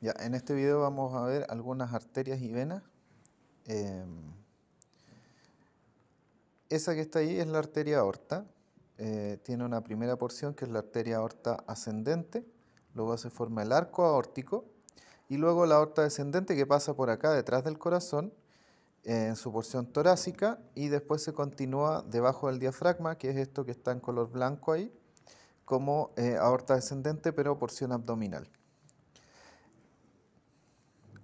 Ya, en este video vamos a ver algunas arterias y venas. Esa que está ahí es la arteria aorta. Tiene una primera porción que es la arteria aorta ascendente, luego se forma el arco aórtico y luego la aorta descendente que pasa por acá detrás del corazón en su porción torácica y después se continúa debajo del diafragma, que es esto que está en color blanco ahí, como aorta descendente pero porción abdominal.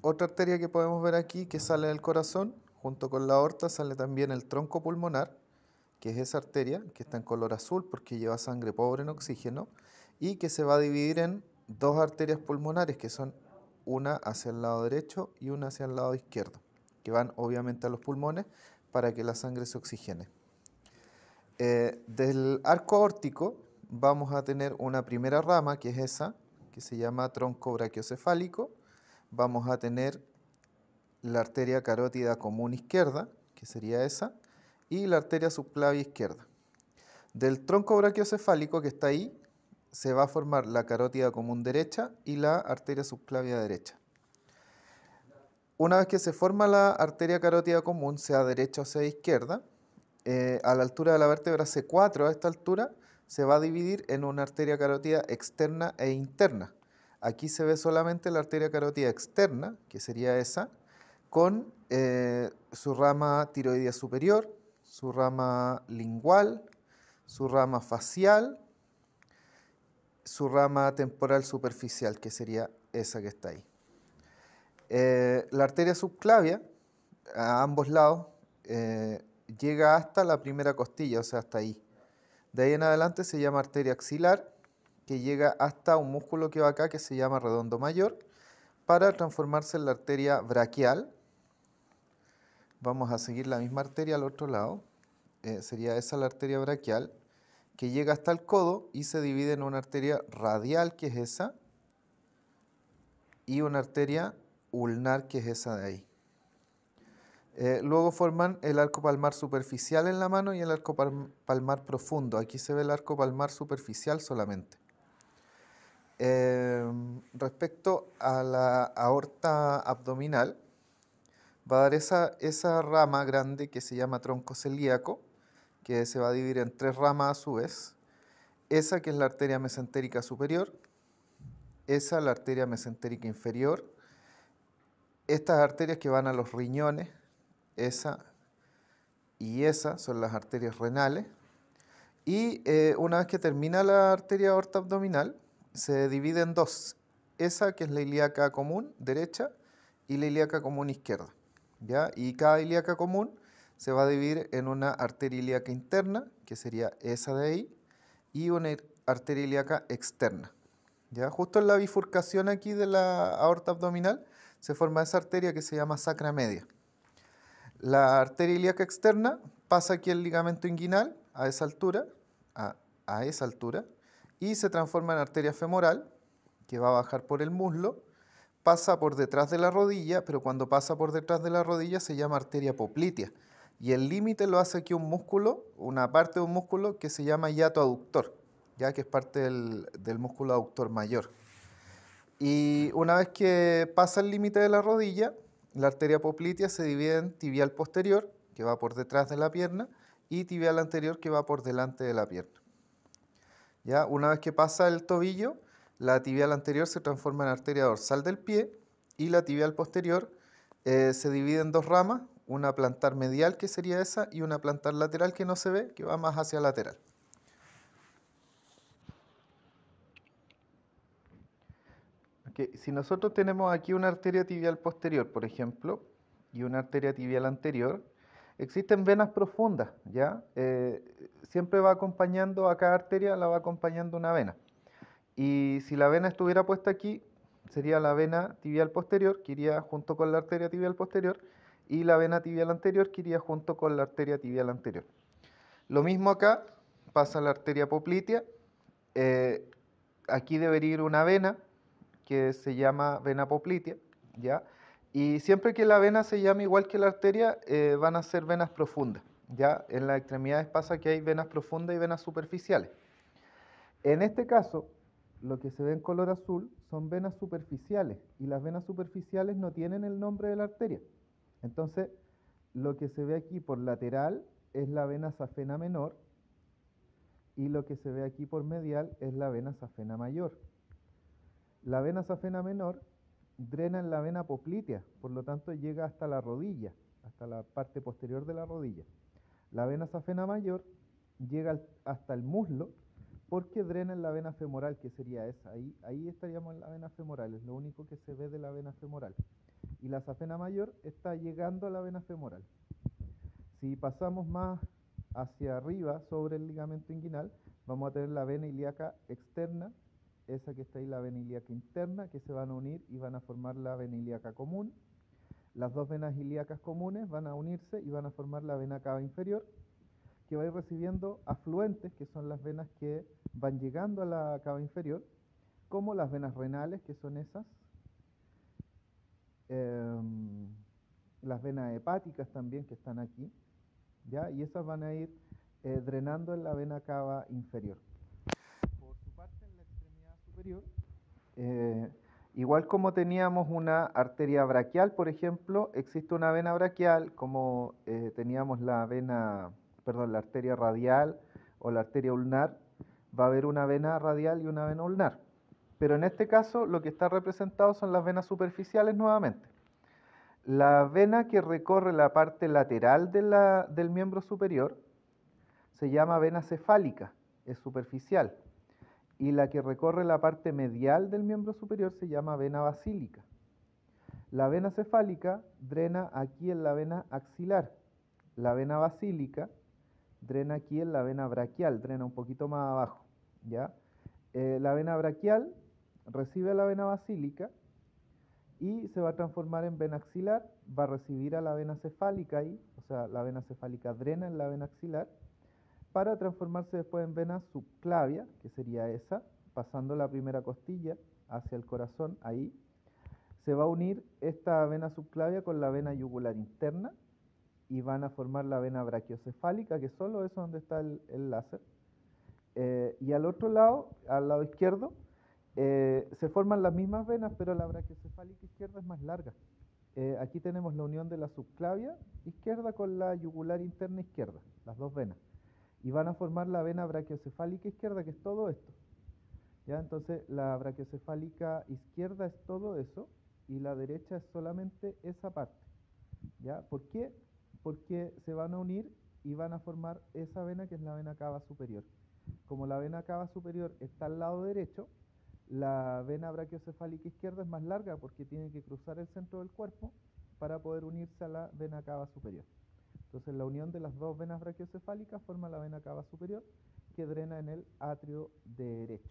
Otra arteria que podemos ver aquí que sale del corazón, junto con la aorta sale también el tronco pulmonar, que es esa arteria que está en color azul porque lleva sangre pobre en oxígeno y que se va a dividir en dos arterias pulmonares que son una hacia el lado derecho y una hacia el lado izquierdo, que van obviamente a los pulmones para que la sangre se oxigene. Del arco aórtico vamos a tener una primera rama que es esa, que se llama tronco brachiocefálico. Vamos a tener la arteria carótida común izquierda, que sería esa, y la arteria subclavia izquierda. Del tronco brachiocefálico que está ahí, se va a formar la carótida común derecha y la arteria subclavia derecha. Una vez que se forma la arteria carótida común, sea derecha o sea izquierda, a la altura de la vértebra C4, a esta altura, se va a dividir en una arteria carótida externa e interna. Aquí se ve solamente la arteria carótida externa, que sería esa, con su rama tiroidea superior, su rama lingual, su rama facial, su rama temporal superficial, que sería esa que está ahí. La arteria subclavia, a ambos lados, llega hasta la primera costilla, o sea, hasta ahí. De ahí en adelante se llama arteria axilar, que llega hasta un músculo que va acá, que se llama redondo mayor, para transformarse en la arteria braquial. Vamos a seguir la misma arteria al otro lado. Sería esa la arteria braquial, que llega hasta el codo y se divide en una arteria radial, que es esa, y una arteria ulnar, que es esa de ahí. Luego forman el arco palmar superficial en la mano y el arco palmar profundo. Aquí se ve el arco palmar superficial solamente. Respecto a la aorta abdominal, va a dar esa rama grande que se llama tronco celíaco, que se va a dividir en tres ramas a su vez. Esa que es la arteria mesentérica superior, esa la arteria mesentérica inferior, estas arterias que van a los riñones, esa y esa son las arterias renales. Y una vez que termina la arteria aorta abdominal, se divide en dos. Esa que es la ilíaca común derecha y la ilíaca común izquierda, ¿ya? Y cada ilíaca común se va a dividir en una arteria ilíaca interna, que sería esa de ahí, y una arteria ilíaca externa, ¿ya? Justo en la bifurcación aquí de la aorta abdominal se forma esa arteria que se llama sacra media. La arteria ilíaca externa pasa aquí el ligamento inguinal a esa altura, a esa altura, y se transforma en arteria femoral, que va a bajar por el muslo, pasa por detrás de la rodilla, pero cuando pasa por detrás de la rodilla se llama arteria poplitea, y el límite lo hace aquí un músculo, una parte de un músculo que se llama hiato aductor, ya que es parte del músculo aductor mayor. Y una vez que pasa el límite de la rodilla, la arteria poplitea se divide en tibial posterior, que va por detrás de la pierna, y tibial anterior, que va por delante de la pierna. ¿Ya? Una vez que pasa el tobillo, la tibial anterior se transforma en arteria dorsal del pie, y la tibial posterior se divide en dos ramas, una plantar medial, que sería esa, y una plantar lateral, que no se ve, que va más hacia lateral. Okay. Si nosotros tenemos aquí una arteria tibial posterior, por ejemplo, y una arteria tibial anterior, existen venas profundas, ¿ya? Siempre va acompañando a cada arteria, la va acompañando una vena. Y si la vena estuviera puesta aquí, sería la vena tibial posterior, que iría junto con la arteria tibial posterior, y la vena tibial anterior, que iría junto con la arteria tibial anterior. Lo mismo acá, pasa la arteria poplitea, aquí debería ir una vena, que se llama vena poplitea, ¿ya? Y siempre que la vena se llame igual que la arteria, van a ser venas profundas, ¿ya? En las extremidades pasa que hay venas profundas y venas superficiales. En este caso, lo que se ve en color azul son venas superficiales y las venas superficiales no tienen el nombre de la arteria. Entonces, lo que se ve aquí por lateral es la vena safena menor y lo que se ve aquí por medial es la vena safena mayor. La vena safena menor drena en la vena poplitea, por lo tanto llega hasta la rodilla, hasta la parte posterior de la rodilla. La vena safena mayor llega hasta el muslo porque drena en la vena femoral, que sería esa. Ahí estaríamos en la vena femoral, es lo único que se ve de la vena femoral. Y la safena mayor está llegando a la vena femoral. Si pasamos más hacia arriba sobre el ligamento inguinal, vamos a tener la vena ilíaca externa, esa que está ahí, la vena ilíaca interna, que se van a unir y van a formar la vena ilíaca común. Las dos venas ilíacas comunes van a unirse y van a formar la vena cava inferior, que va a ir recibiendo afluentes, que son las venas que van llegando a la cava inferior, como las venas renales, que son esas, las venas hepáticas también, que están aquí, ¿ya? Y esas van a ir drenando en la vena cava inferior. Por su parte, en la extremidad superior, igual como teníamos una arteria braquial, por ejemplo, existe una vena braquial, como teníamos la arteria radial o la arteria ulnar, va a haber una vena radial y una vena ulnar. Pero en este caso lo que está representado son las venas superficiales nuevamente. La vena que recorre la parte lateral del miembro superior se llama vena cefálica, es superficial. Y la que recorre la parte medial del miembro superior se llama vena basílica. La vena cefálica drena aquí en la vena axilar. La vena basílica drena aquí en la vena braquial, drena un poquito más abajo, ¿ya? La vena braquial recibe a la vena basílica y se va a transformar en vena axilar, va a recibir a la vena cefálica ahí, o sea, la vena cefálica drena en la vena axilar, para transformarse después en vena subclavia, que sería esa, pasando la primera costilla hacia el corazón, ahí. Se va a unir esta vena subclavia con la vena yugular interna y van a formar la vena brachiocefálica, que solo es donde está el láser. Y al otro lado, al lado izquierdo, se forman las mismas venas, pero la brachiocefálica izquierda es más larga. Aquí tenemos la unión de la subclavia izquierda con la yugular interna izquierda, las dos venas. Y van a formar la vena brachiocefálica izquierda, que es todo esto. ¿Ya? Entonces, la brachiocefálica izquierda es todo eso, y la derecha es solamente esa parte. ¿Ya? ¿Por qué? Porque se van a unir y van a formar esa vena que es la vena cava superior. Como la vena cava superior está al lado derecho, la vena brachiocefálica izquierda es más larga porque tiene que cruzar el centro del cuerpo para poder unirse a la vena cava superior. Entonces la unión de las dos venas brachiocefálicas forma la vena cava superior que drena en el atrio derecho.